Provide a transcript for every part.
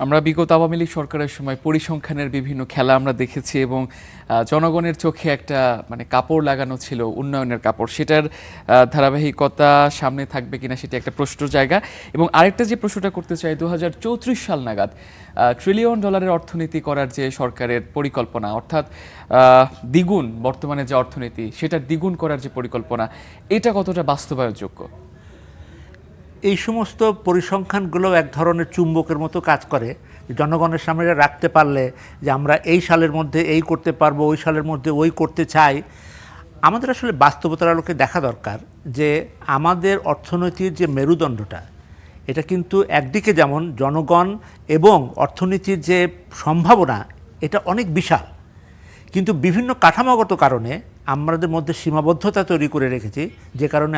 আমরা বিগত আওয়ামী লীগ সরকারের সময় পরিসংখ্যানের বিভিন্ন খেলা আমরা দেখেছি এবং জনগণের চোখে একটা মানে কাপড় লাগানো ছিল উন্নয়নের কাপড়, সেটার ধারাবাহিকতা সামনে থাকবে কিনা সেটা একটা প্রশ্ন জায়গা। এবং আরেকটা যে প্রশ্নটা করতে চাই, 2034 সাল নাগাদ ট্রিলিয়ন ডলারের অর্থনীতি করার যে সরকারের পরিকল্পনা, অর্থাৎ দ্বিগুণ বর্তমানে যে অর্থনীতি সেটার দ্বিগুণ করার যে পরিকল্পনা, এটা কতটা বাস্তবায়নযোগ্য? এই সমস্ত পরিসংখ্যানগুলো এক ধরনের চুম্বকের মতো কাজ করে। জনগণের সামনে রাখতে পারলে যে আমরা এই সালের মধ্যে এই করতে পারবো, ওই সালের মধ্যে ওই করতে চাই। আমাদের আসলে বাস্তবতার আলোকে দেখা দরকার যে আমাদের অর্থনীতির যে মেরুদণ্ডটা, এটা কিন্তু একদিকে যেমন জনগণ এবং অর্থনীতির যে সম্ভাবনা, এটা অনেক বিশাল, কিন্তু বিভিন্ন কাঠামোগত কারণে আমাদের মধ্যে সীমাবদ্ধতা তৈরি করে রেখেছি, যে কারণে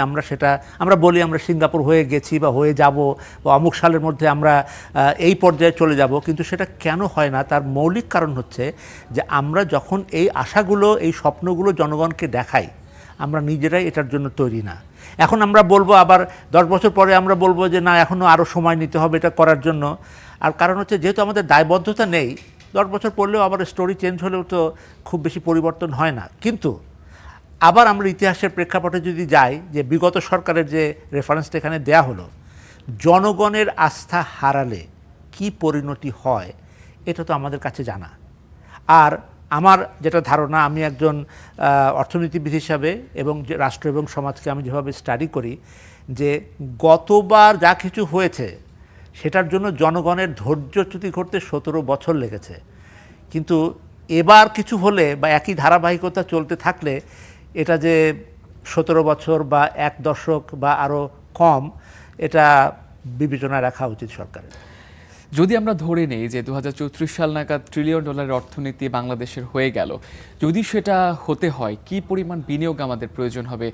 আমরা বলি আমরা সিঙ্গাপুর হয়ে গেছি বা হয়ে যাব বা অমুক সালের মধ্যে আমরা এই পর্যায়ে চলে যাব, কিন্তু সেটা কেন হয় না তার মৌলিক কারণ হচ্ছে যে আমরা যখন এই আশাগুলো এই স্বপ্নগুলো জনগণকে দেখাই, আমরা নিজেরাই এটার জন্য তৈরি না। এখন আমরা বলবো আবার 10 বছর পরে আমরা বলবো যে না, এখনও আরও সময় নিতে হবে এটা করার জন্য। আর কারণ হচ্ছে যেহেতু আমাদের দায়বদ্ধতা নেই, 10 বছর পড়লেও আবার স্টোরি চেঞ্জ হলেও তো খুব বেশি পরিবর্তন হয় না। কিন্তু আবার আমরা ইতিহাসের প্রেক্ষাপটে যদি যাই, যে বিগত সরকারের যে রেফারেন্সটা এখানে দেয়া হলো, জনগণের আস্থা হারালে কি পরিণতি হয় এটা তো আমাদের কাছে জানা। আর আমার যেটা ধারণা, আমি একজন অর্থনীতিবিদ হিসাবে এবং যে রাষ্ট্র এবং সমাজকে আমি যেভাবে স্টাডি করি, যে গতবার যা কিছু হয়েছে সেটার জন্য জনগণের ধৈর্যচ্যুতি ঘটতে 17 বছর লেগেছে। কিন্তু এবার কিছু হলে বা একই ধারাবাহিকতা চলতে থাকলে এটা যে 17 বছর বা 1 দশক বা আরও কম, এটা বিবেচনায় রাখা উচিত সরকারের। যদি আমরা ধরে নেই যে 2034 সাল নাগাদ ট্রিলিয়ন ডলারের অর্থনীতি বাংলাদেশের হয়ে গেল, যদি সেটা হতে হয় কি পরিমাণ বিনিয়োগ আমাদের প্রয়োজন হবে?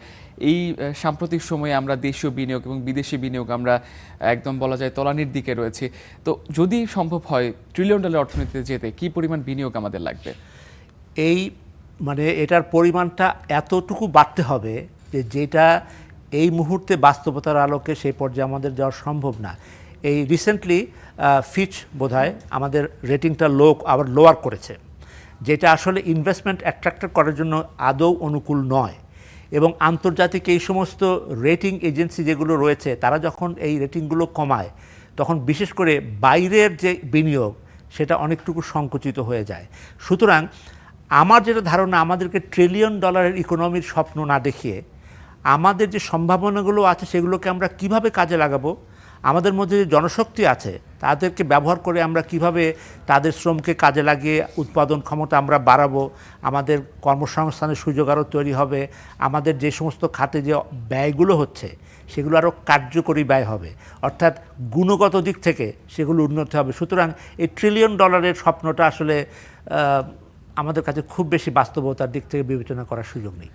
এই সাম্প্রতিক সময়ে আমরা দেশীয় বিনিয়োগ এবং বিদেশি বিনিয়োগ আমরা একদম বলা যায় তলানির দিকে রয়েছে। তো যদি সম্ভব হয় ট্রিলিয়ন ডলার অর্থনীতিতে যেতে কি পরিমাণ বিনিয়োগ আমাদের লাগবে? এই মানে এটার পরিমাণটা এতটুকু বাড়তে হবে যে যেটা এই মুহূর্তে বাস্তবতার আলোকে সেই পর্যায়ে আমাদের যাওয়া সম্ভব না। এই রিসেন্টলি ফিচ বোধহয় আমাদের রেটিংটা আবার লোয়ার করেছে, যেটা আসলে ইনভেস্টমেন্ট অ্যাট্রাক্ট করার জন্য আদৌ অনুকূল নয়। এবং আন্তর্জাতিক এই সমস্ত রেটিং এজেন্সি যেগুলো রয়েছে, তারা যখন এই রেটিংগুলো কমায়, তখন বিশেষ করে বাইরের যে বিনিয়োগ সেটা অনেকটুকু সংকুচিত হয়ে যায়। সুতরাং আমার যেটা ধারণা, আমাদেরকে ট্রিলিয়ন ডলারের ইকোনমির স্বপ্ন না দেখিয়ে আমাদের যে সম্ভাবনাগুলো আছে সেগুলোকে আমরা কিভাবে কাজে লাগাবো, আমাদের মধ্যে যে জনশক্তি আছে তাদেরকে ব্যবহার করে আমরা কিভাবে তাদের শ্রমকে কাজে লাগিয়ে উৎপাদন ক্ষমতা আমরা বাড়াবো, আমাদের কর্মসংস্থানের সুযোগ আরও তৈরি হবে, আমাদের যে সমস্ত খাতে যে ব্যয়গুলো হচ্ছে সেগুলো আরও কার্যকরী ব্যয় হবে, অর্থাৎ গুণগত দিক থেকে সেগুলো উন্নতি হবে। সুতরাং এই ট্রিলিয়ন ডলারের স্বপ্নটা আসলে আমাদের কাছে খুব বেশি বাস্তবতার দিক থেকে বিবেচনা করার সুযোগ নেই।